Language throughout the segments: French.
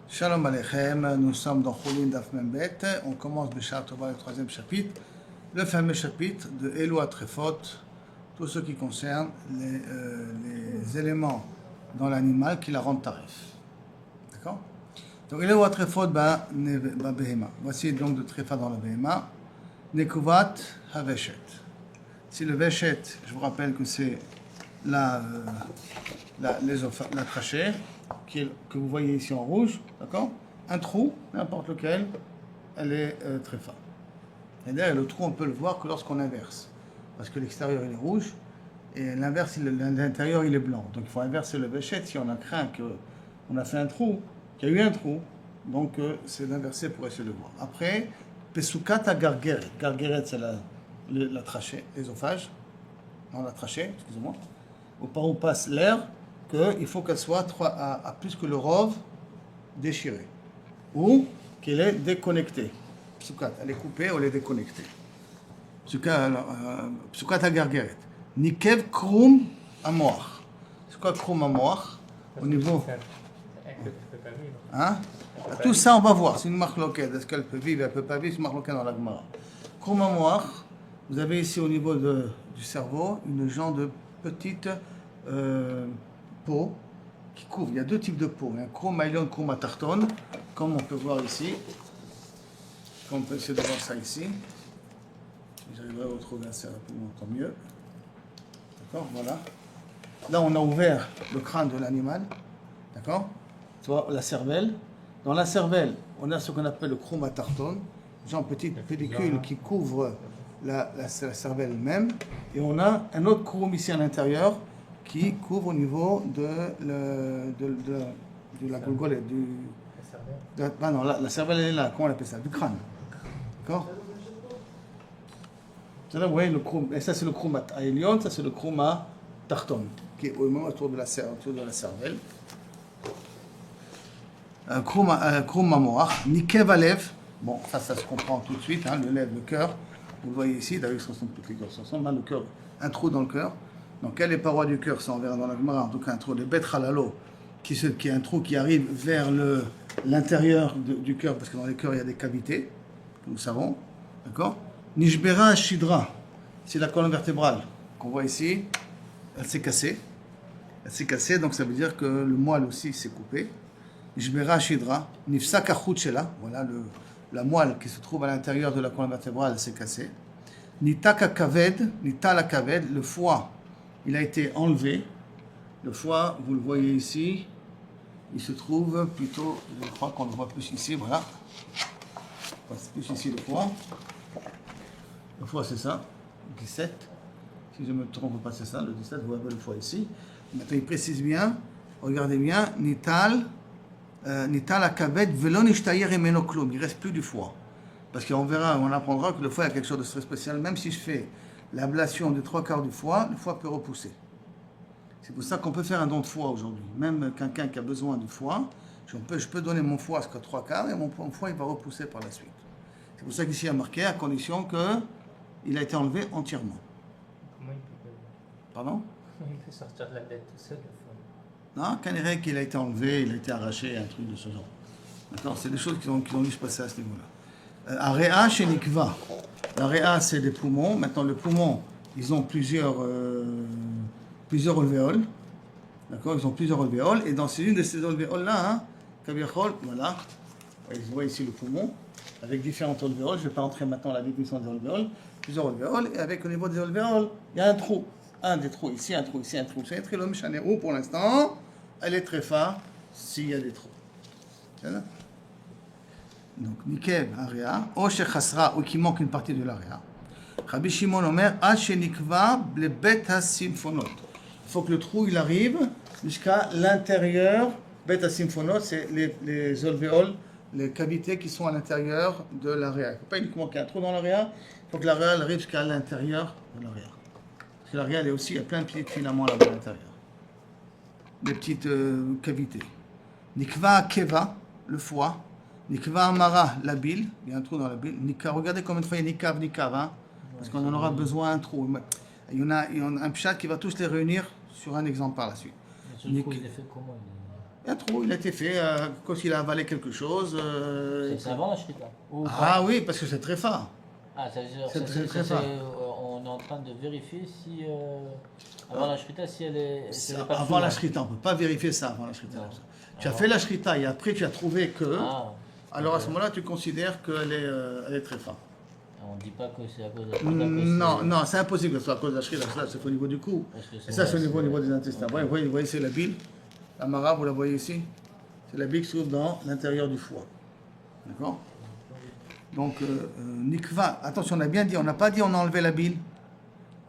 Shalom Aleichem, nous sommes dans Choulin Daf Membet. On commence Bishar Tova, le troisième chapitre, le fameux chapitre de Eloi Trefot, tout ce qui concerne les éléments dans l'animal qui la rendent tarif. D'accord? Donc Eloi Trefot ba Behema. Voici donc de Trefa dans la Behema. Nekuvat Haveshet. Si le Veshet, je vous rappelle que c'est la trachée, que vous voyez ici en rouge, d'accord? Un trou, n'importe lequel, elle est tréfa. Et d'ailleurs, le trou, on peut le voir que lorsqu'on inverse, parce que l'extérieur il est rouge et l'intérieur il est blanc. Donc il faut inverser le Veshet si on a craint qu'on a fait un trou, qu'il y a eu un trou. Donc c'est d'inverser pour essayer de voir. Après, Pesukata Gargeret. Gargeret, c'est la trachée, l'ésophage. Non, la trachée, excusez-moi. Par où passe l'air, qu'il faut qu'elle soit à plus que le rove déchiré. Ou qu'elle est déconnectée. Psukat, elle est coupée ou elle est déconnectée. Psukat Gargeret. Nikev Krum Amoach. C'est quoi Krum Amoach? Au niveau. Hein? Tout ça, on va voir. C'est une marloquette. Est-ce qu'elle peut vivre, elle ne peut pas vivre? C'est une marloquette dans la Gemara. Krum Amoach, vous avez ici au niveau du cerveau une genre de petite peau qui couvre. Il y a deux types de peau. Il y a un chrome ailion, chrome tarton, comme on peut voir ici. Comme on peut essayer de voir ça ici. Si j'arriverai à retrouver assez rapidement, tant mieux. D'accord, voilà. Là, on a ouvert le crâne de l'animal. D'accord? Tu vois, la cervelle. Dans la cervelle, on a ce qu'on appelle le chrome tarton, genre petite pellicule qui couvre la cervelle même. Et on a un autre chrome ici à l'intérieur qui couvre au niveau de la golgole, la cervelle est là, comment on appelle ça? Du crâne. D'accord? C'est là, vous voyez, le chrome, et ça c'est le chrome ailion, ça c'est le chrome tarton, qui est au moment autour de la cervelle. Chrome mamoach, nikev alev, bon, ça se comprend tout de suite, hein, le lèvre, le cœur, vous le voyez ici, d'ailleurs, ils sont toutes les cœurs, le cœur, un trou dans le cœur. Donc, quelles les parois du cœur? Ça, on verra dans la Gemara. En tout cas, un trou de Bet Halalo, qui est un trou qui arrive vers l'intérieur du cœur, parce que dans les cœurs, il y a des cavités, nous savons. D'accord? Nishbera Shidra, c'est la colonne vertébrale qu'on voit ici. Elle s'est cassée. Elle s'est cassée, donc ça veut dire que le moelle aussi s'est coupé. Nishbera Shidra, Nifsaka Chutshela, voilà la moelle qui se trouve à l'intérieur de la colonne vertébrale, elle s'est cassée. Nitaka Kaved, Nitala Kaved, le foie. Il a été enlevé. Le foie, vous le voyez ici, il se trouve plutôt, je crois qu'on le voit plus ici, voilà. C'est plus ici le foie. Le foie, c'est ça, 17. Si je ne me trompe pas, c'est ça, le 17, vous voyez le foie ici. Maintenant, il précise bien, regardez bien, Nital akaved velon ishtayer emeno klum. Il ne reste plus du foie. Parce qu'on verra, on apprendra que le foie a quelque chose de très spécial, même si je fais l'ablation des 3/4 du foie, le foie peut repousser. C'est pour ça qu'on peut faire un don de foie aujourd'hui. Même quelqu'un qui a besoin de foie, je peux donner mon foie jusqu'à 3/4 et mon foie il va repousser par la suite. C'est pour ça qu'ici il y a marqué à condition qu'il a été enlevé entièrement. Comment il peut... Pardon? Comment il peut sortir de la bête tout seul, le foie? Non, quand il dirait qu'il a été enlevé, il a été arraché, un truc de ce genre. D'accord? C'est des choses qui ont dû se passer à ce niveau-là. Aréa chez Nikva. L'aréa, c'est des poumons. Maintenant, le poumon, ils ont plusieurs alvéoles. D'accord? Ils ont plusieurs alvéoles. Et dans une de ces alvéoles-là, hein, voilà. Vous voyez ici le poumon, avec différentes alvéoles. Je ne vais pas entrer maintenant dans la définition des alvéoles. Plusieurs alvéoles. Et avec au niveau des alvéoles, il y a un trou. Un des trous ici, un trou ici, un trou ici. C'est l'homme chanéo pour l'instant. Elle est très forte s'il y a des trous. C'est là? Donc, Nikev, Aria, O Shechasra, ou qui manque une partie de l'Aria. Rabbi Shimon Omer, H Nikva, le Bet HaSimphonot. Il faut que le trou il arrive jusqu'à l'intérieur. Bet HaSimphonot, c'est les alvéoles, les cavités qui sont à l'intérieur de l'Aria. Il ne faut pas uniquement qu'il y ait un trou dans l'Aria, il faut que l'Aria arrive jusqu'à l'intérieur de l'Aria. Parce que l'Aria, elle est aussi, il y a plein de petits filaments là-bas à l'intérieur. Des petites cavités. Nikva Keva, le foie. Nikva Amara, la bile, il y a un trou dans la bile. Regardez combien de fois il y a Nikav, hein, parce qu'on en aura besoin un trou. Il y en a un pshat qui va tous les réunir sur un exemple par la suite. Le trou, il est fait comment? Il y a un trou, il a été fait quand il a avalé quelque chose. C'est avant la shrita. Ah oui, parce que c'est très fort. Ah, ça veut dire C'est très fort. on est en train de vérifier si avant la shrita, si elle est pas Avant floue, la hein. shrita, on ne peut pas vérifier ça avant la shrita. Non. Tu as fait la shrita et après tu as trouvé que. Ah, Alors à ok. ce moment-là, tu considères qu'elle est, elle est très forte. On ne dit pas que c'est à cause de la shrita. Non, non, c'est impossible que ce soit à cause de la shrita. Ça, c'est au niveau du cou. Parce que Et ça, c'est au niveau des ouais. intestins. Vous voyez, c'est la bile. La mara, vous la voyez ici. C'est la bile qui se trouve dans l'intérieur du foie. D'accord? Donc, nikva, attention, on a bien dit, on n'a pas dit on a enlevé la bile.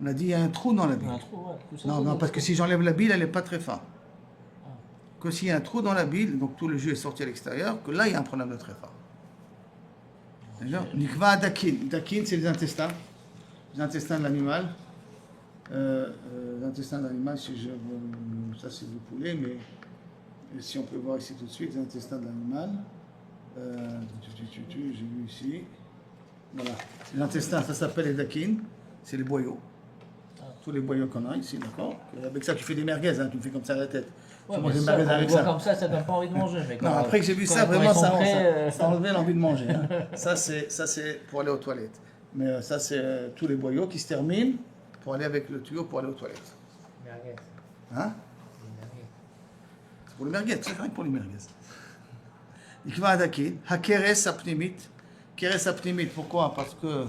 On a dit il y a un trou dans la Il y bile. a un trou, ouais. Tout ça, Non, tout non, ça, parce que tout si j'enlève la bile, elle n'est pas très forte. Ah. Que s'il y a un trou dans la bile, donc tout le jus est sorti à l'extérieur, que là, il y a un problème de très fort. D'accord? Nikva dakin. Dakin, c'est les intestins. Les intestins de l'animal. Les intestins de l'animal, ça c'est du poulet, mais si on peut voir ici tout de suite, les intestins de l'animal. J'ai vu ici. Voilà. Les intestins, ça s'appelle les dakin. C'est les boyaux. Tous les boyaux qu'on a ici, d'accord? Avec ça, tu fais des merguez, hein, tu me fais comme ça à la tête. Ouais, Tu mais manges des ça, merguez on avec le voit ça. comme ça donne pas envie de manger. Mais Non, après que j'ai vu ça, quand vraiment, ils sont prêts, ça a enlevé l'envie de manger. Hein. Ça, c'est pour aller aux toilettes. Mais ça, c'est tous les boyaux qui se terminent pour aller avec le tuyau pour aller aux toilettes. Merguez. Hein? Les merguez. C'est pour les merguez, c'est rien que pour les merguez. Ikva adakin, hakeres apnimit. Keres apnimit, pourquoi? Parce que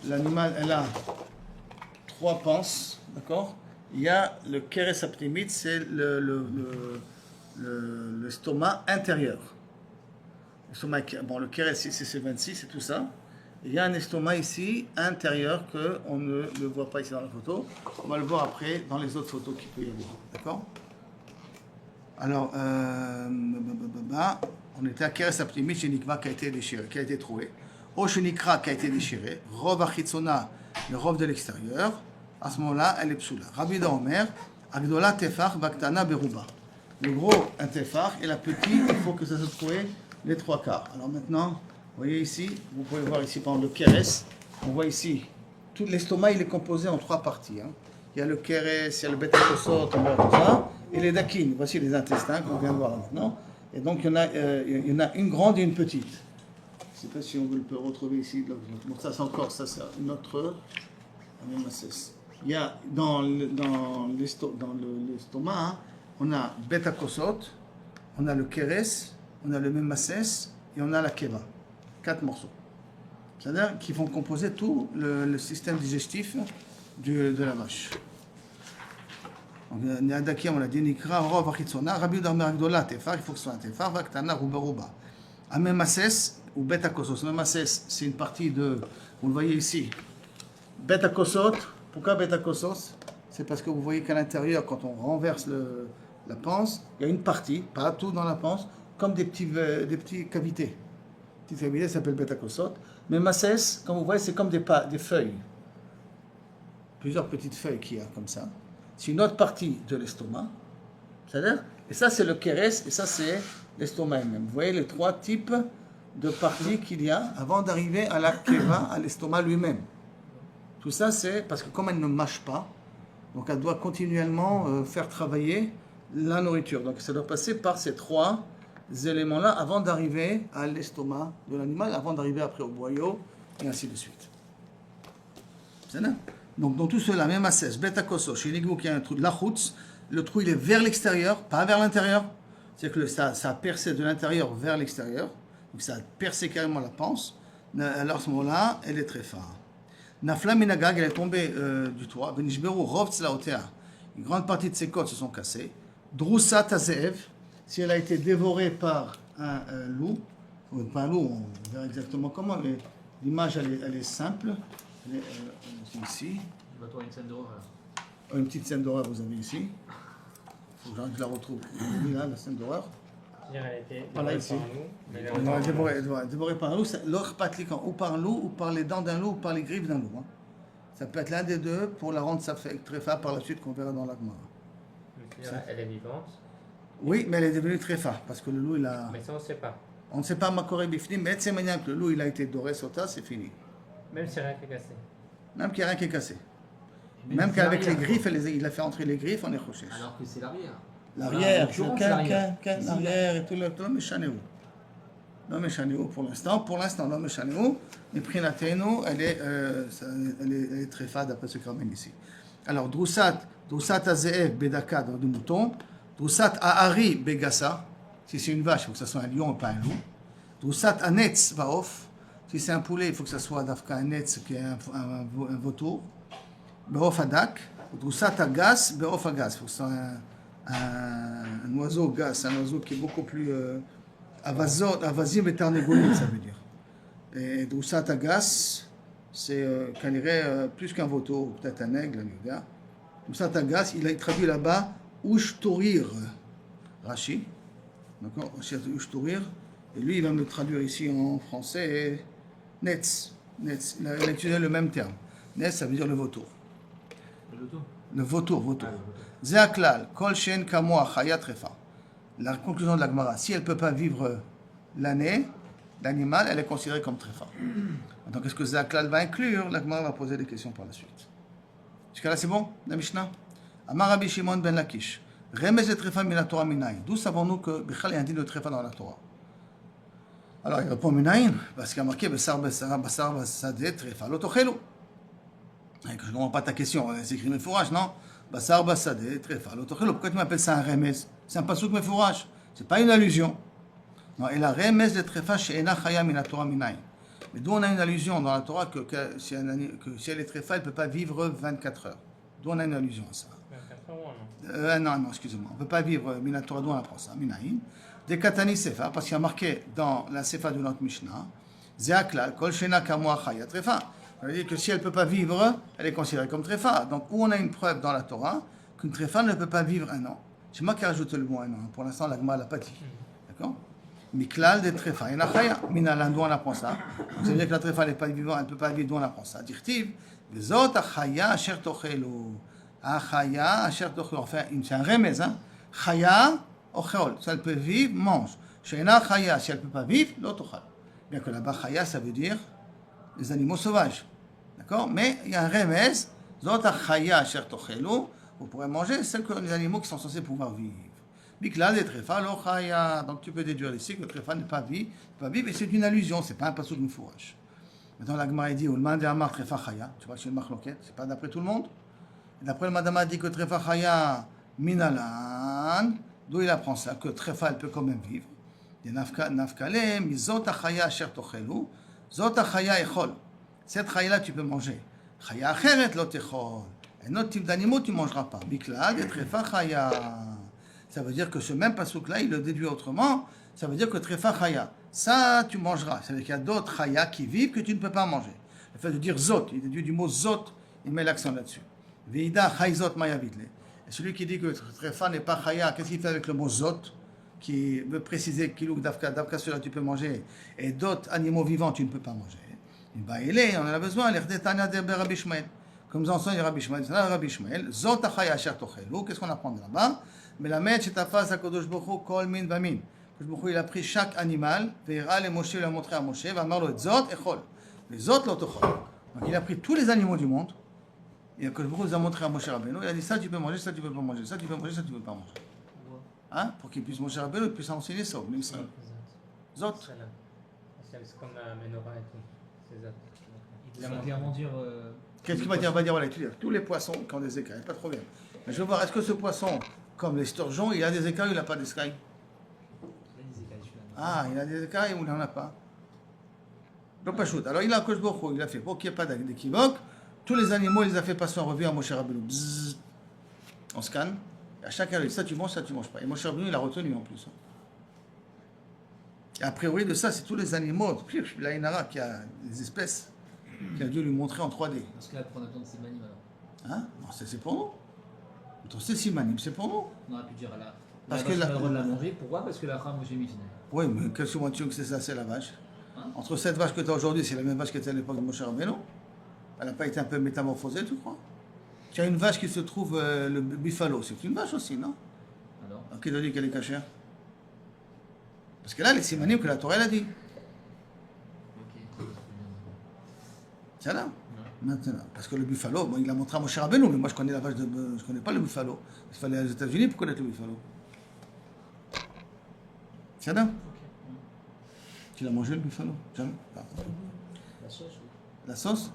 l'animal, elle a 3 panses, d'accord? Il y a le keres apnimit, c'est l'estomac intérieur. L'estomac, bon, le keres ici, c'est 26, c'est tout ça. Il y a un estomac ici, intérieur, qu'on ne le voit pas ici dans la photo. On va le voir après dans les autres photos qu'il peut y avoir. D'accord? Alors, on était à Keres Aptimit, chez Nikva qui a été déchiré, qui a été trouvé. Au Shenikra qui a été déchiré. Rov Achitsona, le rov de l'extérieur. À ce moment-là, elle est psoula. Rabbi Omer, Agdola Tefar, Baktana Beruba. Le gros, un Tefar, et la petite, il faut que ça se trouve les 3 quarts. Alors maintenant, vous voyez ici, vous pouvez voir ici par exemple le Keres. On voit ici, tout l'estomac, il est composé en 3 parties. Hein. Il y a le Keres, il y a le Betakosot, on voit tout ça. Et les dakines, voici les intestins qu'on vient de voir maintenant. Et donc il y en a une grande et une petite. Je ne sais pas si on peut le retrouver ici. Bon, ça c'est encore, ça c'est notre MSS. Il y a dans l'estomac, hein, on a Betakosot, on a le Keres, on a le Memasses et on a la Keva. 4 morceaux. C'est-à-dire qu'ils vont composer tout le système digestif de la vache. Daki, on l'a dit, Nikra, Rov, Achitsona, Rabbi Omer Agdola, Tefar, il faut que ce soit un Tefar, Vaktana, Ruba. Amemasses ou Betakosos. Amemasses, c'est une partie de, vous le voyez ici, Betakosot. Pourquoi Betakosos? C'est parce que vous voyez qu'à l'intérieur, quand on renverse la panse, il y a une partie, pas tout dans la panse, comme des petites cavités. Petites cavités, ça s'appelle Betakosot. Mais Masses, comme vous voyez, c'est comme des feuilles. Plusieurs petites feuilles qu'il y a comme ça. C'est une autre partie de l'estomac. C'est-à-dire, et ça c'est le Keres, et ça c'est l'estomac même. Vous voyez les 3 types de parties qu'il y a avant d'arriver à la Keva, à l'estomac lui-même. Tout ça c'est parce que comme elle ne mâche pas, donc elle doit continuellement faire travailler la nourriture. Donc ça doit passer par ces 3 éléments-là avant d'arriver à l'estomac de l'animal, avant d'arriver après au boyau, et ainsi de suite. C'est ça? Donc dans tout cela, même à 16, Betakoso, chez l'Igou qui a un trou de la route, le trou il est vers l'extérieur, pas vers l'intérieur. C'est-à-dire que ça a percé de l'intérieur vers l'extérieur, donc ça a percé carrément la panse. Alors à ce moment-là, elle est très forte. Nafla Minagag, elle est tombée du toit. Benishberu Rov Tzlaotea, une grande partie de ses côtes se sont cassées. Droussa Tazeev, si elle a été dévorée par un loup, ou pas un loup, on verra exactement comment, mais l'image elle est simple. Elle est ici. Une scène d'horreur. Une petite scène d'horreur, vous avez ici. Il faut que je la retrouve. Oui, là, la scène d'horreur. C'est-à-dire, elle était Voilà, dévorée ici. par nous, mais elle est encore- Dévorée par un loup, l'autre patliquant ou par un loup, ou par les dents d'un loup, ou par les griffes d'un loup. Hein. Ça peut être l'un des deux pour la rendre très forte par la suite qu'on verra dans l'Agmara. C'est-à-dire, elle est vivante, Oui, mais elle est devenue très forte parce que le loup, il a. mais ça, on ne sait pas. On ne sait pas Makoré Bifnim, mais c'est manière que le loup, il a été doré, sauta, c'est fini. Même si rien n'est cassé. Même qu'il n'y a rien qui est cassé. Et Même c'est qu'avec les l'arrière, griffes, il a fait entrer les griffes, on est roché. Alors que c'est l'arrière. l'arrière, l'occurrence, l'arrière. l'arrière et tout le méchanéo. Le méchanéo pour l'instant, le méchanéo, mais Prinateno, elle est très fade d'après ce qu'on ramène ici. Alors, Droussat Azeev Bedaka dans du mouton, Droussat Ahari Begassa, si c'est une vache, il faut que ce soit un lion et pas un loup. Droussat Anetz Vaof, si c'est un poulet, il faut que ce soit d'Afka Anetz qui est un vautour. Beof Adak, Droussat Agas, Beof Agas, il faut que ce soit un oiseau gas, un oiseau qui est beaucoup plus avazim et tarnégoline, ça veut dire. Et Droussat Agas, c'est qu'on dirait plus qu'un vautour, peut-être un aigle, le gars. Droussat Agas, il traduit là-bas Ushtorir, Rashi, d'accord, Ushtorir, et lui il va me le traduire ici en français, Netz, il a utilisé le même terme. Netz, ça veut dire le vautour. Le vautour. Zeaklal, Kol Shen Kamoa Chaya Trefa. La conclusion de la Gemara, si elle ne peut pas vivre l'année, l'animal, elle est considérée comme Trefa. Donc, est-ce que Zeaklal va inclure? La Gemara va poser des questions par la suite. Jusqu'à là, c'est bon, la Mishnah? Amar Rabbi Shimon ben Lakish. Remez et Trefa min la Torah minayin. D'où savons-nous que Bichal est un dit de Trefa dans la Torah? Alors, il répond minayin, parce qu'il y a marqué Basar Basadeh Trefa Lotochelu. Je ne comprends pas ta question, c'est écrit Mefourage, non? Basar Basadeh Trefa Lotochelu. Pourquoi tu m'appelles ça un remez? C'est un pasuk Mefourage, ce n'est pas une allusion. Non, et la remez de Trefa she'ena chaya min la Torah minayin. Mais d'où on a une allusion dans la Torah que si elle est Trefa, elle ne peut pas vivre 24 heures. D'où on a une allusion à ça. 24 heures ou non? Non, excusez-moi. On ne peut pas vivre Mina Torah, d'où on apprend ça. Minaïn. Des Katani Sefa, parce qu'il y a marqué dans la Sefa de notre Mishnah, Zeaklal, Kol Shena Kamoa Chaya Trefa. Ça veut dire que si elle ne peut pas vivre, elle est considérée comme Trefa. Donc, où on a une preuve dans la Torah qu'une Trefa ne peut pas vivre un an. C'est moi qui ai rajouté le mot un an. Pour l'instant, la Gemara l'a pas dit. D'accord? Miklal de Trefa. Et Nachaya. Minalan, d'où on apprend ça? Ça veut dire que la Trefa n'est pas vivante, elle ne peut pas vivre, d'où on apprend ça? Dirtiv, Vezot Achaya Asher Tochelu. Achaya Asher Tochelu. Enfin, c'est un remez, hein? Chaya Ochel. Si elle peut vivre, mange. Sheina Chaya, si elle ne peut pas vivre, l'autochal. Bien que là-bas, Chaya, ça veut dire les animaux sauvages. D'accord? Mais il y a un remez, Zot Achaya Asher Tochelu. Vous pourrez manger celles que les animaux qui sont censés pouvoir vivre. Bikla de Trefa Lochaya. Donc tu peux déduire ici que le Trefa n'est pas vivre, et c'est une allusion, c'est pas un pasuk de fourrage. Maintenant la Gemara dit Ulman de Amar Trefa Chaya. Tu vois, c'est une marloquette, c'est pas d'après tout le monde. Et d'après le Madama dit que Trefa Chaya Minalan, d'où il apprend ça, que Trefa elle peut quand même vivre. Et Nafkale, Mizot Achaya Asher Tochelu, Zot Achaya Echol. Cette Chaya là tu peux manger. Chaya Acheret Lo Techol. Un autre type d'animaux, tu ne mangeras pas. Bikla, de Trefa Chaya. Ça veut dire que ce même pasuk-là, il le déduit autrement. Ça veut dire que Trefa Chaya, ça, tu mangeras. Ça veut dire qu'il y a d'autres Chaya qui vivent que tu ne peux pas manger. Le fait de dire Zot, il déduit du mot Zot, il met l'accent là-dessus. Veida Chayzot Mayavidle. Et celui qui dit que Trefa n'est pas Chaya, qu'est-ce qu'il fait avec le mot Zot, qui veut préciser qu'il Davka, celui-là tu peux manger, et d'autres animaux vivants tu ne peux pas manger. Il va aller, on en a besoin, l'Erdetania de Rabbi Shmuel. Comme nous enseigne Rabbi Shmuel, c'est là Rabbi Shmuel, Zot Achaya Asher Tochelu, qu'est-ce qu'on apprend de là-bas? Mais la mèche est à face à Kodosh Bokhu, Kol Min Vamin. Kodosh Bokhu, il a pris chaque animal, Veira le Moshe, il a montré à Moshe, va marlo et Zot Echol. Les Zot l'Otochol. Donc il a pris tous les animaux du monde, et Kodosh Bokhu les a montré à Moshe Rabbeinu, il a dit ça tu peux manger, ça tu peux pas manger, ça tu peux manger, ça tu peux pas manger. Hein? Pour qu'il puisse, Moshe Rabbeinu puisse enseigner ça, mais ça. Zot. C'est comme la menorah et tout. C'est Zot. Il va clairement dire. Qu'est-ce qu'il va dire? Il va dire, voilà, tous les poissons qui ont des écailles, pas de problème. Mais je veux voir, est-ce que ce poisson, comme les sturgeons, il a des écailles ou il n'a pas d'écailles? Ah, il a des écailles ou il n'en a pas? Donc, pas shoot. Alors, il a un Kosh Bokhu, il a fait, pour qu'il n'y ait pas d'équivoque, tous les animaux, il les a fait passer en revue à Moshe Rabbeinu. Bzzz. On scanne. Et à chacun, il dit, ça tu manges pas. Et Moshe Rabbeinu, il a retenu en plus. Et a priori de ça, c'est tous les animaux. La Inara qui a des espèces qui a dû lui montrer en 3D. Parce que là, prendre attendre ses manimes alors. Hein? Non, c'est pour nous. Attends, c'est simanim, c'est pour nous. On aurait pu dire à la. Parce que que la la... le droit de la manger. Pourquoi? Parce que la femme, j'ai mis. Oui, mais quelle sommation que c'est ça, c'est la vache. Hein? Entre cette vache que tu as aujourd'hui, c'est la même vache que tu as à l'époque de Moshe Rabbeinu. Elle n'a pas été un peu métamorphosée, tu crois? Tu as une vache qui se trouve, le buffalo, c'est une vache aussi, non? Alors qui t'a dit qu'elle est cachère? Parce que là, les simanim que la Torah elle a dit. Ok. C'est là. Maintenant. Parce que le buffalo, bon, il a montré à Moshe Rabbeinu, mais moi je connais la vache je connais pas le buffalo. Il fallait aller aux États-Unis pour connaître le buffalo. C'est là. Tu l'as mangé le buffalo? Jamais. Ah. La sauce, oui. La sauce?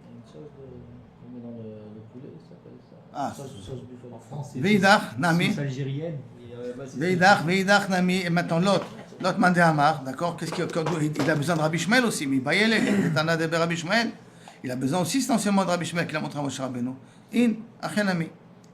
Il y a une sauce qu'on met dans le poulet, ça s'appelle ça. Ah. Sauce buffalo. En France, c'est Veidach, Nami. sauce algérienne. Veidach, Nami. Et maintenant l'autre Mandé Amar, d'accord? Il a besoin de Rabbi Shmuel aussi, mais Bayele, il a Rabbi Shmuel. Il a besoin aussi essentiellement de Rabbi Shmuel qu'il a montré à Moshe Rabbeinu. In, Achenami.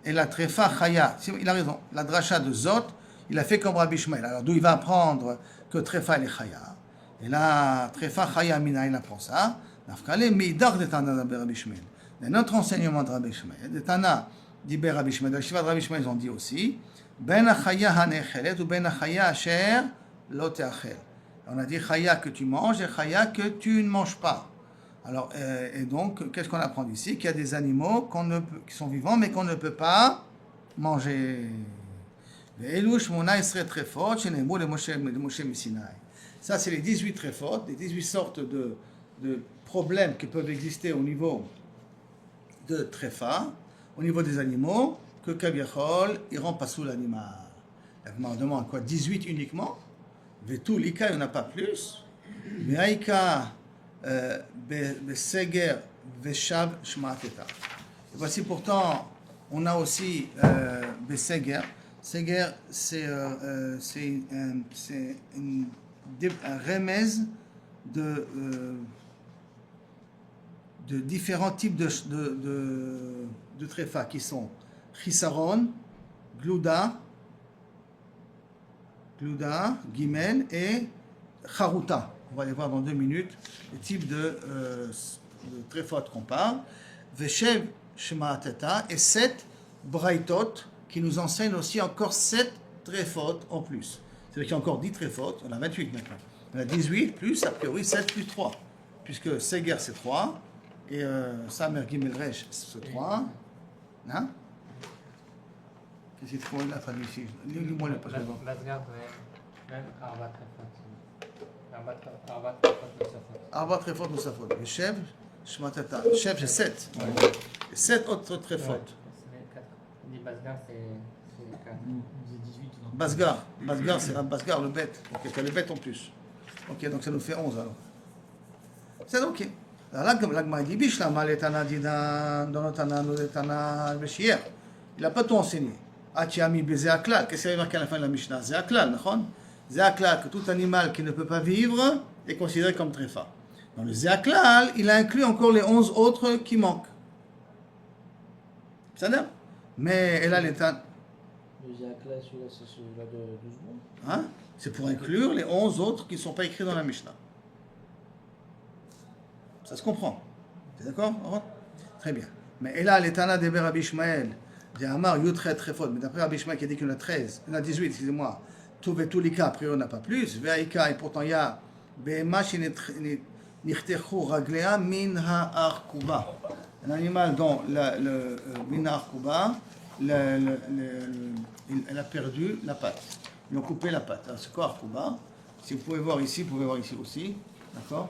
Et la Trefa Chaya, il a raison, la dracha de Zot, il a fait comme Rabbi Shmuel. Alors d'où il va apprendre que Trefa elle est Chaya. Et là, Trefa Chaya Mina, il apprend ça. Nafkale Meidach de Tana de Rabbi Shmuel. Notre enseignement de Rabbi Shmuel, de Tana d'Iber Rabbi Shmuel, de la Shiva de Rabbi Shmuel, ils ont dit aussi, Ben Achaya Hanechelet ou Ben Achaya Asher Lo Teachel. On a dit Chaya que tu manges et Chaya que tu ne manges pas. Alors, et donc, qu'est-ce qu'on apprend ici? Qu'il y a des animaux qui sont vivants, mais qu'on ne peut pas manger. Ça, c'est les 18 tréfotes, les 18 sortes de problèmes qui peuvent exister au niveau de tréfa, au niveau des animaux, que Kaviachol, il rend pas sous l'animal. On demande quoi? 18 uniquement? Vetou, l'ika, il n'y en a pas plus. Veaïka, Beseger Veshav Shmateta. Et voici pourtant, on a aussi Beseger. Seger, c'est un remez de différents types de tréfa qui sont Chisaron, Glouda, Gimel et Charuta. On va les voir dans 2 minutes, les types de tréfotes qu'on parle. Veshev Shema-Teta et 7 Braïtot qui nous enseignent aussi encore 7 tréfotes en plus. C'est-à-dire qu'il y a encore 10 tréfotes, on a 28 maintenant. On a 18 plus, a priori 7 plus 3. Puisque Seger c'est 3 et Samer Gimel Resh c'est 3. Hein? Qu'est-ce qu'il faut là, traduit ici? Lis-moi le passage. Basgar, même Arba Trefot. Arba Trefot Nusafot. Et Shev, Shmatata. Shev, c'est 7. 7 autres tréfotes. On dit Basgar, c'est 4. Basgar, c'est Basgar, le bête. Donc il y a le bête en plus. Ok, donc ça nous fait 11 alors. C'est ok. Alors là, l'Agma dit Bishlam, l'Etana dit dans notre Tana, nous l'Etana, Beshier. Il n'a pas tout enseigné. Atiami Bezeaklal. Qu'est-ce qu'il y a marqué à la fin de la Mishnah? Zeaklal, non? Zeaklal, que tout animal qui ne peut pas vivre est considéré comme tréfa. Dans le Zeaklal, il a inclus encore les 11 autres qui manquent. Ça donne? Mais elle a l'état. Le Zeaklal, celui-là, c'est celui-là de 12 mois. Hein? C'est pour inclure les 11 autres qui ne sont pas écrits dans la Mishnah. Ça se comprend. T'es d'accord? Très bien. Mais elle a l'état de Rabbi Shmuel. J'ai Amar, Yutret Trefot. Mais d'après Rabbi Shmuel qui a dit qu'il y en a 13, il y en a 18, excusez-moi. Tout Vetulika, a priori, on n'a pas plus. Veaïka, et pourtant il y a Behema Nirtechu Raglea Min Ha'arkuba. Un animal dont le Min Ha'arkuba, elle a perdu la patte. Ils ont coupé la patte. Alors, c'est quoi Arkuba? Si vous pouvez voir ici, vous pouvez voir ici aussi. D'accord?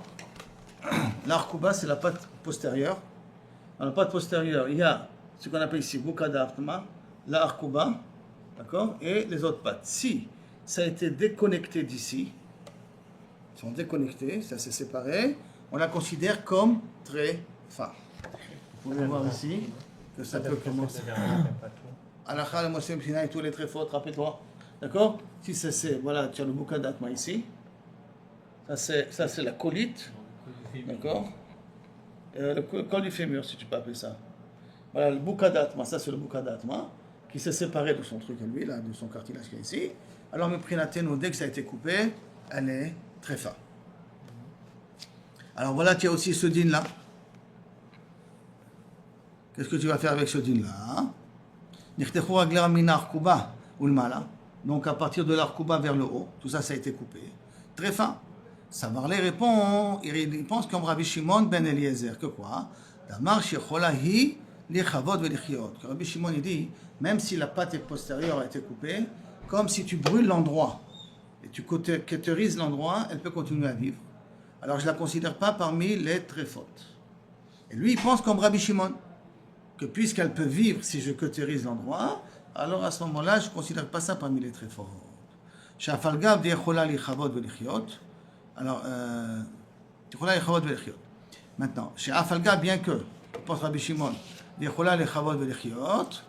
L'Arkuba, c'est la patte postérieure. Dans la patte postérieure, il y a ce qu'on appelle ici Bukadaftma, la Arkuba, d'accord, et les autres pattes. Si ça a été déconnecté d'ici, ils sont déconnectés, ça s'est séparé, on la considère comme très fin. Vous pouvez voir ici que ça peut commencer. Alakha, le Moshe Mshina et tous les très forts, rappelle-toi, d'accord? Si c'est, voilà, tu as le Bukadaftma ici, ça c'est la colite, d'accord? Le col du fémur, si tu peux appeler ça. Voilà, le Bukadaftma, ça c'est le Bukadaftma, qui s'est séparé de son truc à lui, là, de son cartilage qui est ici. Alors, le Prinaténo, dès que ça a été coupé, elle est très fin. Alors voilà, tu as aussi ce din là. Qu'est-ce que tu vas faire avec ce din là? Donc à partir de l'Arkuba vers le haut, tout ça, ça a été coupé. Très fin. Savarlé répond, il pense comme Rabbi Shimon ben Eliezer, que quoi? Damar shecholahi lichavot velichiot. Rabbi Shimon il dit, même si la patte postérieure a été coupée, comme si tu brûles l'endroit et tu cauterises l'endroit, elle peut continuer à vivre. Alors je ne la considère pas parmi les tréfotes. Et lui, il pense comme Rabbi Shimon, que puisqu'elle peut vivre si je cauterise l'endroit, alors à ce moment-là, je ne considère pas ça parmi les tréfotes. שאף גב די יכולה לכבוד ולחיות. Alors, יכולה לכבוד ולחיות. Maintenant, שאף גב, bien que, pense Rabbi Shimon, די יכולה לכבוד ולחיות,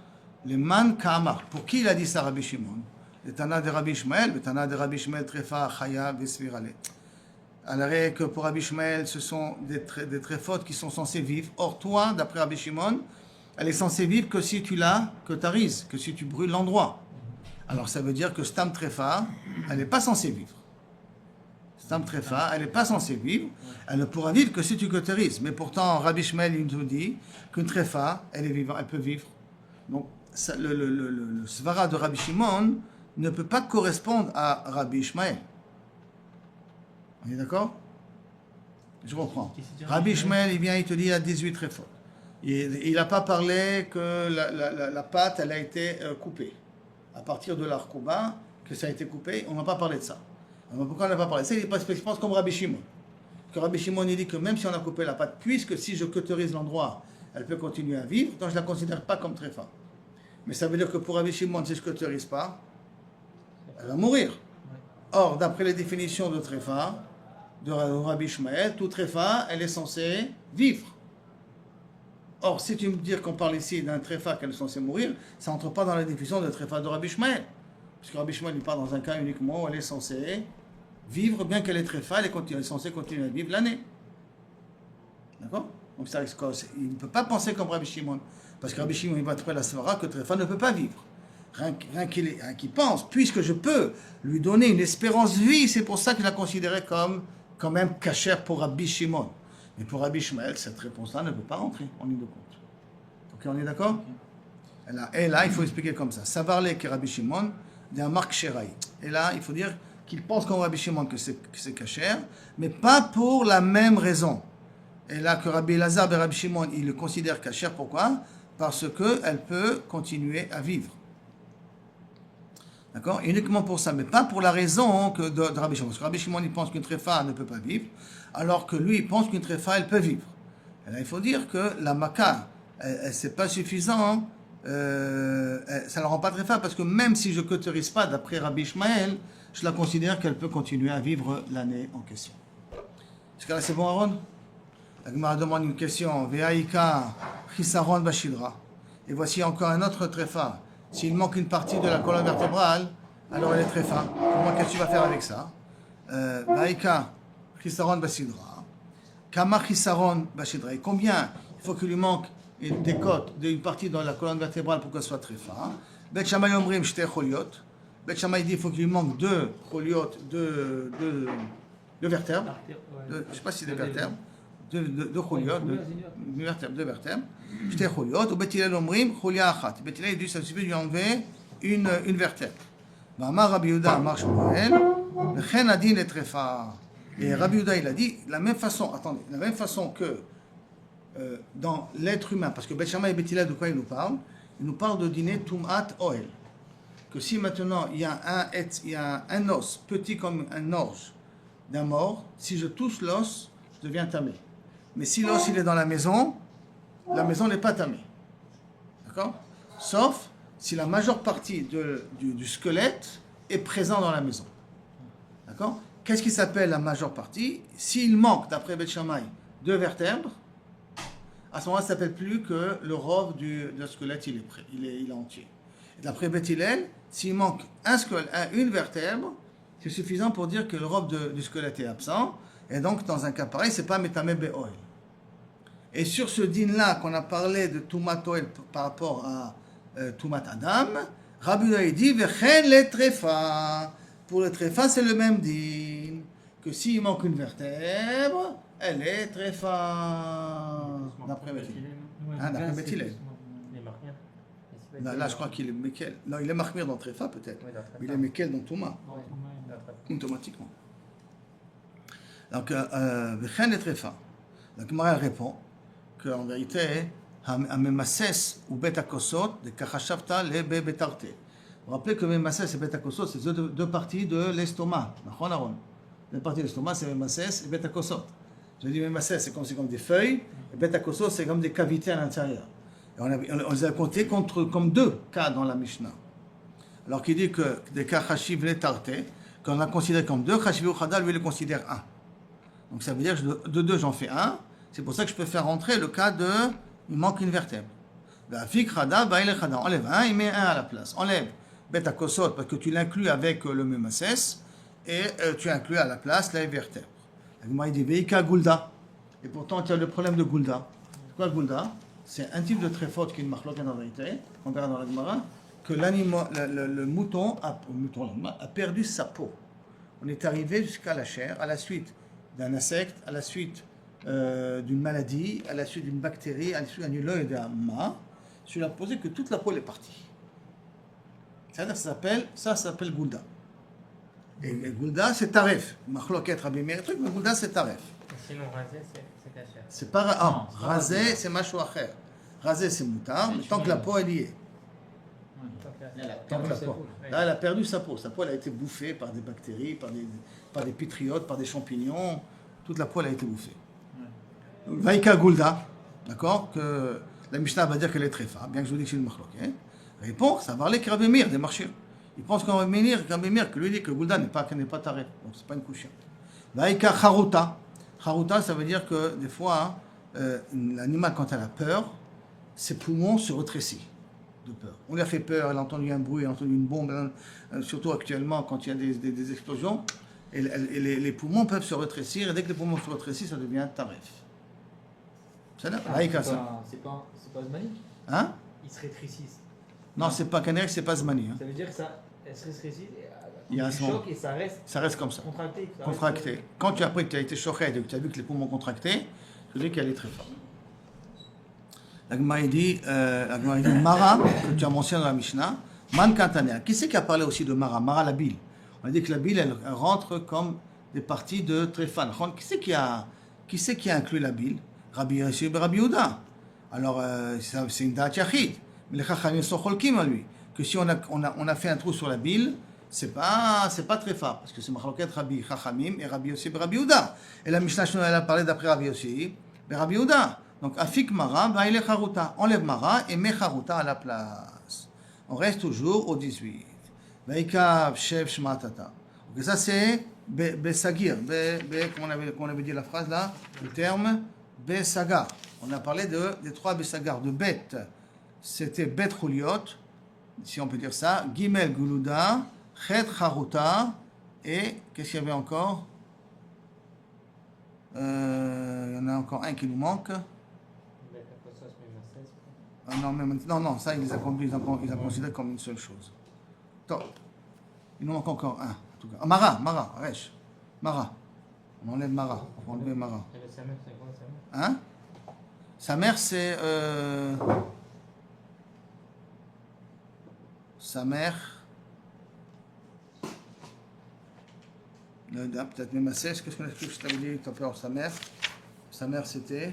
למען כאמר. Pour qui il a dit ça, Rabbi Shimon? Le Tana de Rabbi Ishmael, le Tana de Rabbi Ishmael, Trefa, Chaya, Vesvirale. Alors que pour Rabbi Ishmael, ce sont des tréfotes qui sont censées vivre. Or, toi, d'après Rabbi Shimon, elle est censée vivre que si tu l'as, que tu arises, que si tu brûles l'endroit. Alors, ça veut dire que Stam Trefa, elle n'est pas censée vivre. Stam Trefa, elle n'est pas censée vivre. Elle ne pourra vivre que si tu cauterises. Mais pourtant, Rabbi Ishmael, il nous dit qu'une Trefa, elle est vivante, elle peut vivre. Donc, ça, le Svara de Rabbi Shimon ne peut pas correspondre à Rabbi Ishmael. On est d'accord? Je reprends. Rabbi Ishmael, il vient, il te dit, il y a 18 tréfotes. Il n'a pas parlé que la pâte, elle a été coupée. À partir de l'Arkouba, que ça a été coupé, on n'a pas parlé de ça. Alors pourquoi on n'a pas parlé de ça? Il pense comme Rabbi Shimon. Que Rabbi Shimon, il dit que même si on a coupé la pâte, puisque si je cauterise l'endroit, elle peut continuer à vivre, donc je ne la considère pas comme tréfa. Mais ça veut dire que pour Rabbi Shimon, si je ne cauterise pas, elle va mourir. Or, d'après les définitions de tréfa, de Rabbi Ishmael, toute tréfa, elle est censée vivre. Or, si tu me dis qu'on parle ici d'un tréfa qu'elle est censée mourir, ça n'entre pas dans la définition de tréfa de Rabbi Ishmael. Parce que Rabbi Ishmael, il parle dans un cas uniquement où elle est censée vivre, bien qu'elle est tréfa, elle est censée continuer à vivre l'année. D'accord? Donc, il ne peut pas penser comme Rabbi Shimon. Parce que Rabbi Shimon, il va trouver la svara que tréfa ne peut pas vivre. Rien qu'il pense, puisque je peux lui donner une espérance de vie, c'est pour ça qu'il l'a considéré comme quand même cachère pour Rabbi Shimon. Mais pour Rabbi Ishmael, cette réponse-là ne peut pas rentrer en ligne de compte. Ok, on est d'accord? Et là, il faut expliquer comme ça. Savarle que Rabbi Shimon, d'un Marc Sheraï. Et là, il faut dire qu'il pense comme Rabbi Shimon que c'est cachère, mais pas pour la même raison. Et là, que Rabbi Elazar et Rabbi Shimon, ils le considèrent cachère. Pourquoi? Parce qu'elle peut continuer à vivre. D'accord? Uniquement pour ça, mais pas pour la raison de Rabbi Shimon. Parce que Rabbi Shimon, il pense qu'une tréfa ne peut pas vivre, alors que lui, il pense qu'une tréfa, elle peut vivre. Et là, il faut dire que la maca, c'est pas suffisant, ça ne la rend pas tréfa, parce que même si je ne cauterise pas, d'après Rabbi Ishmael, je la considère qu'elle peut continuer à vivre l'année en question. Est-ce que là, c'est bon, Aaron? La Gemara demande une question. Ve'aika chisaron bashidra. Et voici encore un autre tréfa. S'il manque une partie de la colonne vertébrale, alors elle est tréfa. Qu'est-ce que tu vas faire avec ça? Ve'aika chisaron bashidra. Kama chisaron bashidra. Et combien il faut qu'il lui manque des côtes, d'une partie dans la colonne vertébrale pour qu'elle soit tréfa? Bet Shammai omrim shte choliot. Bet Shammai dit qu'il faut qu'il lui manque deux choliot, deux vertèbres. Je ne sais pas si c'est des vertèbres. deux choliot, deux vertèbres. Shte choliot. Ou Bet Hillel omrim cholia achat. Bet Hillel dit ça suffit de lui enlever une vertèbre. Amar Rabbi Yehuda amar Shmuel. V'chen adin le tréfa. Et Rabbi Yehuda il a dit la même façon. Attendez, la même façon que dans l'être humain, parce que Bet Shammai et Bet Hillel, de quoi il nous parle? Il nous parle de dîner Tum'at Oel. Que si maintenant il y a un os, petit comme un orge d'un mort, si je touche l'os, je deviens tamé. Mais si l'os il est dans la maison n'est pas tamée. D'accord? Sauf si la majeure partie du squelette est présente dans la maison. D'accord? Qu'est-ce qui s'appelle la majeure partie? S'il manque, d'après Bet Shammai, deux vertèbres, à ce moment-là, ça ne s'appelle plus que le rove du squelette, il est prêt, il est entier. Et d'après Bet Hillel, s'il manque une vertèbre, c'est suffisant pour dire que le rove du squelette est absent. Et donc, dans un cas pareil, ce n'est pas Metameh Be'oel. Et sur ce din-là, qu'on a parlé de Tumat Oel par rapport à Tumat Adam, Rabbi Yehuda dit Vechen le tréfa. Pour le tréfa, c'est le même din. Que s'il manque une vertèbre, elle est tréfa. D'après Bet Hillel. D'après Bet Hillel. Là, je crois qu'il est Mekel. Non, il est Mahmir dans Tréfa, peut-être. Il est Mekel dans Touma. Automatiquement. Donc, Vechen le tréfa. La Gemara répond qu'en vérité, Memasses ou Bet Akosot, de Kachashavta le Betarte. Vous vous rappelez que Memasses et Bet Akosot, c'est deux parties de l'estomac. Deux parties de l'estomac, c'est Memasses et Bet Akosot. Je dis Memasses, c'est comme des feuilles, et Bet Akosot, c'est comme des cavités à l'intérieur. Et on les a comptés comme deux cas dans la Mishnah. Alors qu'il dit que des Kachashiv le Tarte, qu'on a considéré comme 2, Khashvi ou Khada, lui, il le considère 1. Donc ça veut dire que de 2, j'en fais 1. C'est pour ça que je peux faire rentrer le cas de il manque une vertèbre. Fik Khada, Baïle Khada. Enlève 1, il met 1 à la place. Enlève Bet Akosot parce que tu l'inclus avec le Memasses et tu inclus à la place la vertèbre. Il dit Veika Goulda. Et pourtant, tu as le problème de Goulda. C'est quoi Goulda? C'est un type de tréfote qui est une marloquette en vérité. On regarde dans la Gemara que le mouton a perdu sa peau. On est arrivé jusqu'à la chair, à la suite d'un insecte, à la suite d'une maladie, à la suite d'une bactérie, à la suite d'un œil d'un mât. Sur la posée que toute la peau est partie. C'est-à-dire ça s'appelle Goulda. Et Goulda, c'est taref. Marloquette, Rabbi Meir, truc, mais Goulda, c'est taref. Sinon, rasé, c'est cachère. C'est pas rasé, c'est macho acher. Rasé, c'est moutard, mais tant que la peau est liée. Tant que la peau. Là, elle a perdu sa peau. Sa peau, elle a été bouffée par des bactéries, par des pytriotes, par des champignons. Toute la peau, elle a été bouffée. Vaïka Goulda, d'accord, que la Mishnah va dire qu'elle est très femme, bien que je vous dis que c'est une marloquette. Répond, ça va aller que Rabbi Meir, des marchés. Il pense qu'on va venir, Rabbi Meir, que lui dit que Goulda n'est pas taré. Donc, c'est pas une couchette. Vaïka Charuta. Charuta, ça veut dire que des fois, l'animal, quand elle a peur, ses poumons se rétrécissent de peur. On lui a fait peur, elle a entendu un bruit, elle a entendu une bombe, surtout actuellement, quand il y a des explosions, et les poumons peuvent se rétrécir, et dès que les poumons se rétrécissent, ça devient taref. C'est là, C'est pas osmanique. Hein? Ils se rétrécissent. Non, c'est pas canarique, c'est pas zmani. Hein. Ça veut dire que ça, elle se rétrécit, Il y a un son. choc et ça reste comme ça. contracté. Quand tu après tu as été choqué et que tu as vu que les poumons contractés, je dis qu'elle est très forte. La Gemara dit Mara, que tu as mentionné dans la Mishnah, Man Kantanea. Qui c'est qui a parlé aussi de Mara? Mara la bile. On a dit que la bile, elle rentre comme des parties de Tréfan. Qui c'est qui a inclus la bile? Rabbi Yossi et Rabbi Yehuda. Alors, c'est une date yachid. Mais les Chachamim sont cholkim à lui. Que si on a fait un trou sur la bile, c'est pas très fort. Parce que c'est Machloket Rabbi Chachamim et Rabbi Yossi et Rabbi Yehuda. Et la Mishnah, elle a parlé d'après Rabbi Yossi et Rabbi Yehuda. Donc, Afik Mara, Baile Charuta. Enlève Mara et met Charuta à la place. On reste toujours au 18. Baïkav Shev Shmatata. Donc, ça, c'est Besagir. Comment on avait dit la phrase là? Le terme Besagar. On a parlé des 3 Besagar. De Bet, c'était Bet Chuliot, si on peut dire ça. Gimel Guluda, Chet Charuta. Et qu'est-ce qu'il y avait encore? Il y en a encore un qui nous manque. Ah non, ça, ils ont considéré comme une seule chose. Top. Il nous manque encore un, en tout cas. Ah, Mara, Resh. Mara. On enlève Mara. On va enlever Mara. Et le Samer, c'est quoi, Samer? Hein? Sa mère, c'est... Sa mère... Peut-être même assez. Qu'est-ce que je t'avais dit tout à l'heure? Sa mère, c'était...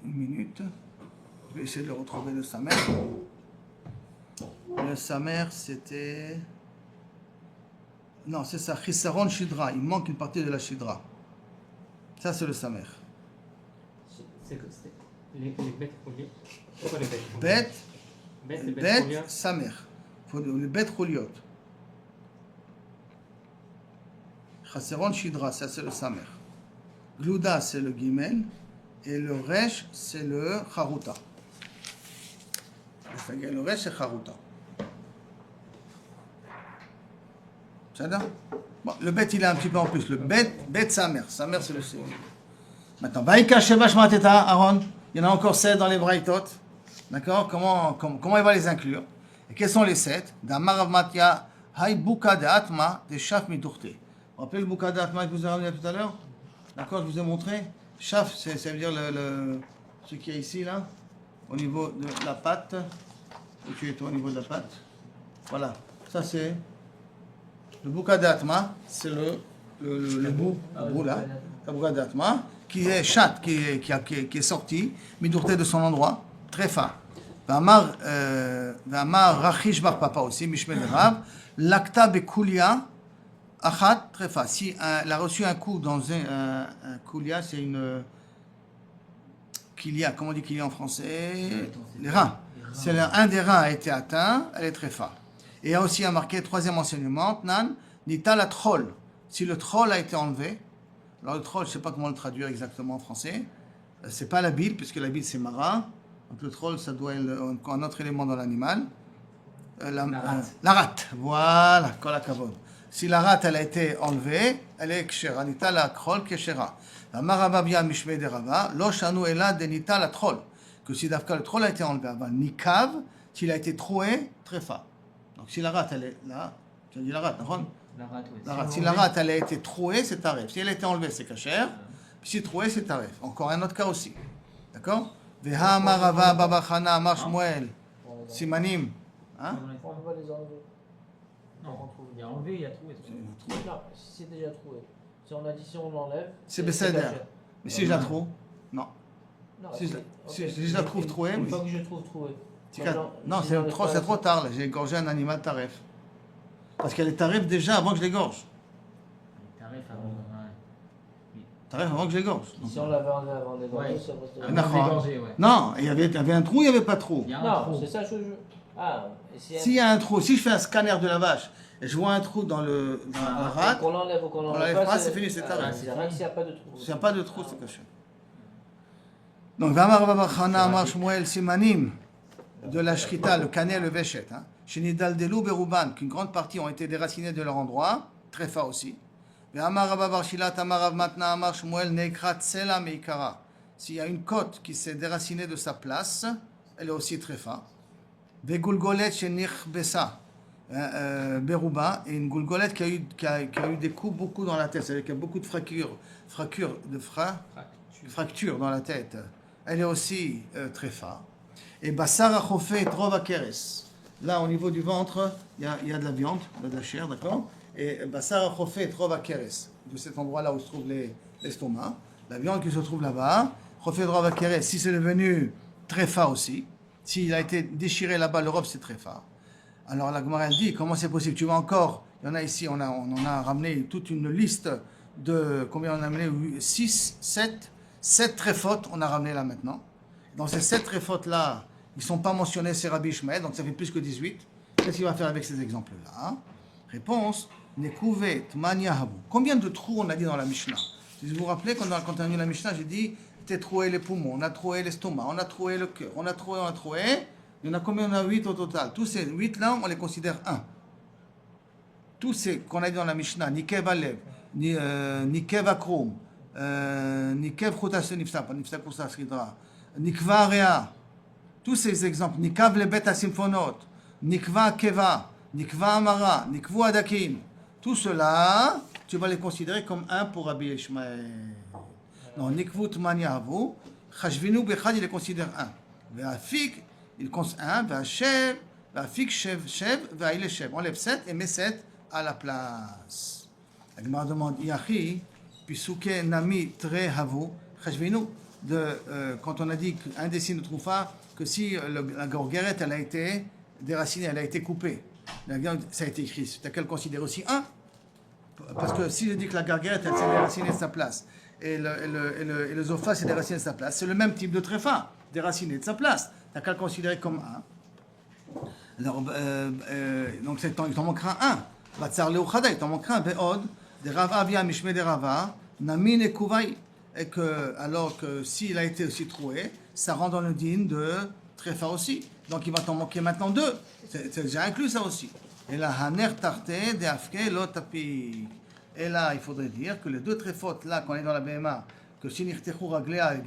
Une minute. Je vais essayer de le retrouver de sa mère. Sa mère, c'était... Non, c'est ça. Chisaron Shidra. Il manque une partie de la Shidra. Ça, c'est le Samer. C'est les bêtes rouliées. Pourquoi les bêtes? Bête, Samer. Les bêtes rouliot. Chisaron Shidra, ça, c'est le Samer. Glouda, c'est le Gimel. Et le Resh, c'est le Charuta. Le Resh, c'est Charuta. Bon, le bet il est un petit peu en plus. Le bet sa mère. Sa mère c'est le C. Maintenant, Vaïka Sheva Shmateta, Aaron. Il y en a encore 7 dans les Braithot. D'accord? Comment il va les inclure? Et quels sont les 7? Damar Matia, Hay Buka de Atma, de Shaf Miturte. Vous vous rappelez le Buka de Atma que je vous ai ramené tout à l'heure? D'accord? Je vous ai montré. Shaf, ça veut dire ce qu'il y a ici, là, au niveau de la pâte. Où tu es, au niveau de la pâte? Voilà. Ça, c'est. Le Buka d'Atma, c'est le bout là, le Buka d'Atma, qui est chat, qui est sorti, midurté de son endroit, très fin. V'amar Rachish bar Papa aussi, Mishmel Rav, Lakta Bekulia, Achat, très fin. Si elle a reçu un coup dans un Kulia, c'est une. Kilia, comment on dit Kilia en français? Les reins. Si un des reins a été atteint, elle est très fin. Et il y a aussi un marqué, troisième enseignement, Nan, Nita la troll. Si le troll a été enlevé, alors le troll, je ne sais pas comment le traduire exactement en français, c'est pas la bile, puisque la bile c'est Mara, donc le troll, ça doit être un autre élément dans l'animal. La rate, voilà, kol hakavod. Si la rate elle a été enlevée, elle est kshera, Nita la troll kshera. La marababia mishmei de rava, lo shanu ela de Nita la troll. Que si d'Afka le troll a été enlevé, nikav, s'il a été troué, tréfa. Donc si la rate elle est là, tu as dit la rate, non? La rate, oui. La rate. Si la rate elle a été trouée, c'est tarif. Si elle a été enlevée, c'est kasher. Puis si trouée, c'est tarif. Encore un autre cas aussi. D'accord? Veha marava babachana amar Shmuel. Simanim. Hein? On va les enlever. Non, il y a enlevé, il y a trouvé. Non, si c'est déjà trouvé. Si on a dit si on l'enlève, c'est Besséder. Mais si je la trouve, non. Non, si je la trouve trouée, une oui. fois que je trouve trouvé. Non, c'est trop tard. Là. J'ai égorgé un animal tarif. Parce qu'elle est tarif déjà avant que je l'égorge. Tarif avant. Tarif avant que je l'égorge. Si on l'avait enlevé avant d'égorger, ça D'égorger, ouais. Non, il y avait un trou, il n'y avait pas de trou. Non, c'est ça, je. Ah, s'il y a un trou, si je fais un scanner de la vache et je vois un trou dans la rate, qu'on l'enlève ou qu'on l'enlève pas, c'est fini, c'est tarif. C'est vrai que s'il n'y a pas de trou. S'il n'y a pas de trou, c'est caché. Donc, Vamar Babachana Amar Shmuel Simanim de la Shrita, le canet et le véchet. Shenidal Delou Berouban, qu'une grande partie ont été déracinés de leur endroit, très fort aussi. Vamar Babar Shilat Amar Matna Amar Shmuel Nekrat Sela Meikara. S'il y a une côte qui s'est déracinée de sa place, elle est aussi très fort. Vegulgolet Shenich Bessa. Berouba, et une goulgolette qui a eu des coups beaucoup dans la tête, c'est-à-dire qu'il y a beaucoup de fractures dans la tête. Elle est aussi très forte. Et Bassara Chofet Trova Keres. Là, au niveau du ventre, il y a de la viande, de la chair, d'accord? Et Bassara Chofet Trova Keres, de cet endroit-là où se trouve l'estomac. La viande qui se trouve là-bas, Chofet Trova Keres, si c'est devenu très fort aussi, s'il a été déchiré là-bas, l'Europe, c'est très fort. Alors la Gemara elle dit, comment c'est possible? Tu vois encore, il y en a ici, on en a ramené toute une liste de, combien on a amené? 6, 7 tréfotes, on a ramené là maintenant. Dans ces 7 tréfotes-là, ils ne sont pas mentionnés, c'est Rabbi Ishmael, donc ça fait plus que 18. Qu'est-ce qu'il va faire avec ces exemples-là? Réponse, Nekouvet, Maniahabu. Combien de trous on a dit dans la Mishnah? Si vous vous rappelez, quand on a vu la Mishnah, j'ai dit, t'es troué les poumons, on a troué l'estomac, on a troué le cœur, on a troué. Il y en a combien? On a 8 au total. Tous ces 8-là, on les considère 1. Tous ces qu'on a dit dans la Mishnah, Nikev Alev, Nikev Akrom, Nikev Chotas Nifsa, pas Nifsa Kousa Sridra, Nikva Rea, tous ces exemples, Nikav Lebet Asimfonot, Nikva Keva, Nikva Amara, Nikvu Adakim, tout cela, tu vas les considérer comme 1 pour Rabbi Ishmael. Non, Nikvu Tmaniavu, Chashvinu Bechad, il les considère 1. Ve'afik, il compte 1, Ve'ashev, Ve'afik Shev, Ve'aile Shev. On enlève 7 et met 7 à la place. La Gemara demande, Yachi, Pisuke Nami Tre Havu, Chashvinu, quand on a dit qu'un des signes de Troufa, que si la gorguerette, elle a été déracinée, elle a été coupée, ça a été écrit, tu as qu'à le considérer aussi 1. Parce que si je dis que la gorguerette, elle s'est déracinée de sa place, et l'œsophage s'est déraciné de sa place, c'est le même type de tréfa, déraciné de sa place. Tu n'as qu'à le considérer comme 1. Alors, donc il t'en manquera un. Batsar Leuchada, il t'en manquera un. Be'od, de Rav Avia Mishme de Rava, Namin et Kouvaï. Et que, alors que s'il a été aussi troué, ça rend dans le din de tréfa aussi. Donc il va t'en manquer maintenant 2. C'est déjà inclus ça aussi. Et là, Haner Tarte de Afke Lotapi. Et là, il faudrait dire que les 2 tréfotes, là, quand on est dans la BMA, que Sinirtechu Raglea et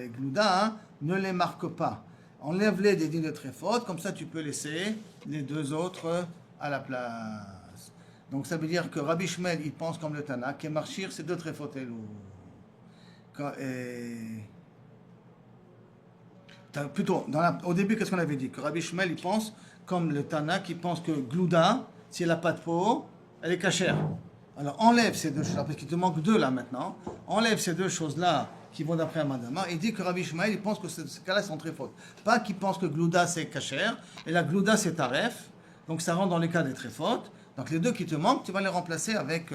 Glouda, ne les marque pas. Enlève-les des dînes de tréfotes, comme ça tu peux laisser les 2 autres à la place. Donc ça veut dire que Rabbi Shmuel, il pense comme le Tana, que Marchir, c'est 2 tréfotes et plutôt, au début, qu'est-ce qu'on avait dit? Que Rabbi Shmuel, il pense comme le Tana, qui pense que Glouda, si elle n'a pas de peau, elle est cachère. Alors enlève ces 2 choses-là, parce qu'il te manque 2 là maintenant. Enlève ces 2 choses-là qui vont d'après Amadama. Il dit que Rabbi Shmuel, il pense que ces cas-là sont très fautes. Pas qu'il pense que Glouda c'est cachère, et la Glouda c'est taref. Donc ça rentre dans les cas des très fautes. Donc les 2 qui te manquent, tu vas les remplacer avec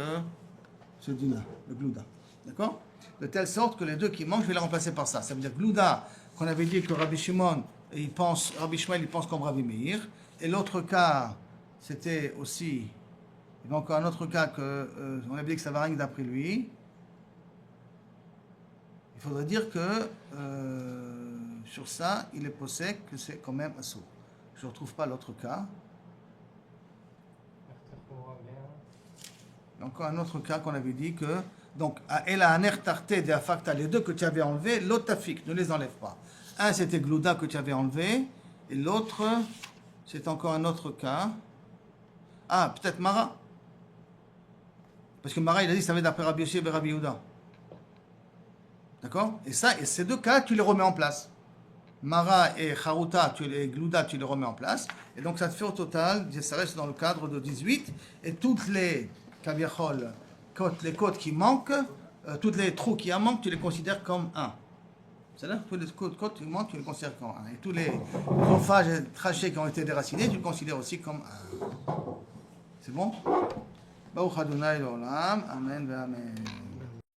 ce dîner, le Glouda. D'accord? De telle sorte que les 2 qui manquent, je vais les remplacer par ça. Ça veut dire Glouda, qu'on avait dit que Rabbi Shmuel, il pense comme Rabbi Meir. Et l'autre cas, c'était aussi, il y a encore un autre cas que, on avait dit que ça va rien que d'après lui. Il faudrait dire que sur ça, il est possède que c'est quand même assourd. Je ne retrouve pas l'autre cas. Il y a encore un autre cas qu'on avait dit que, donc, elle a un air tarté de Afakta, les deux que tu avais enlevés, l'autre tafik, ne les enlève pas. Un, c'était Glouda que tu avais enlevé, et l'autre, c'est encore un autre cas. Ah, peut-être Mara. Parce que Mara, il a dit, ça va d'après Rabbi Yoshi et Rabbi Yehuda. D'accord? Et ça, et ces deux cas, tu les remets en place. Mara et Charuta, et Glouda, tu les remets en place. Et donc, ça te fait au total, ça reste dans le cadre de 18. Et toutes les kaviachol, les côtes qui manquent, tous les trous qui en manquent, tu les considères comme un. C'est-à-dire que tous les côtes qui manquent, tu les considères comme un. Et tous les ronfages et trachés qui ont été déracinés, tu les considères aussi comme un. C'est bon? Baruch Adonai l'olam. Amen ve amen.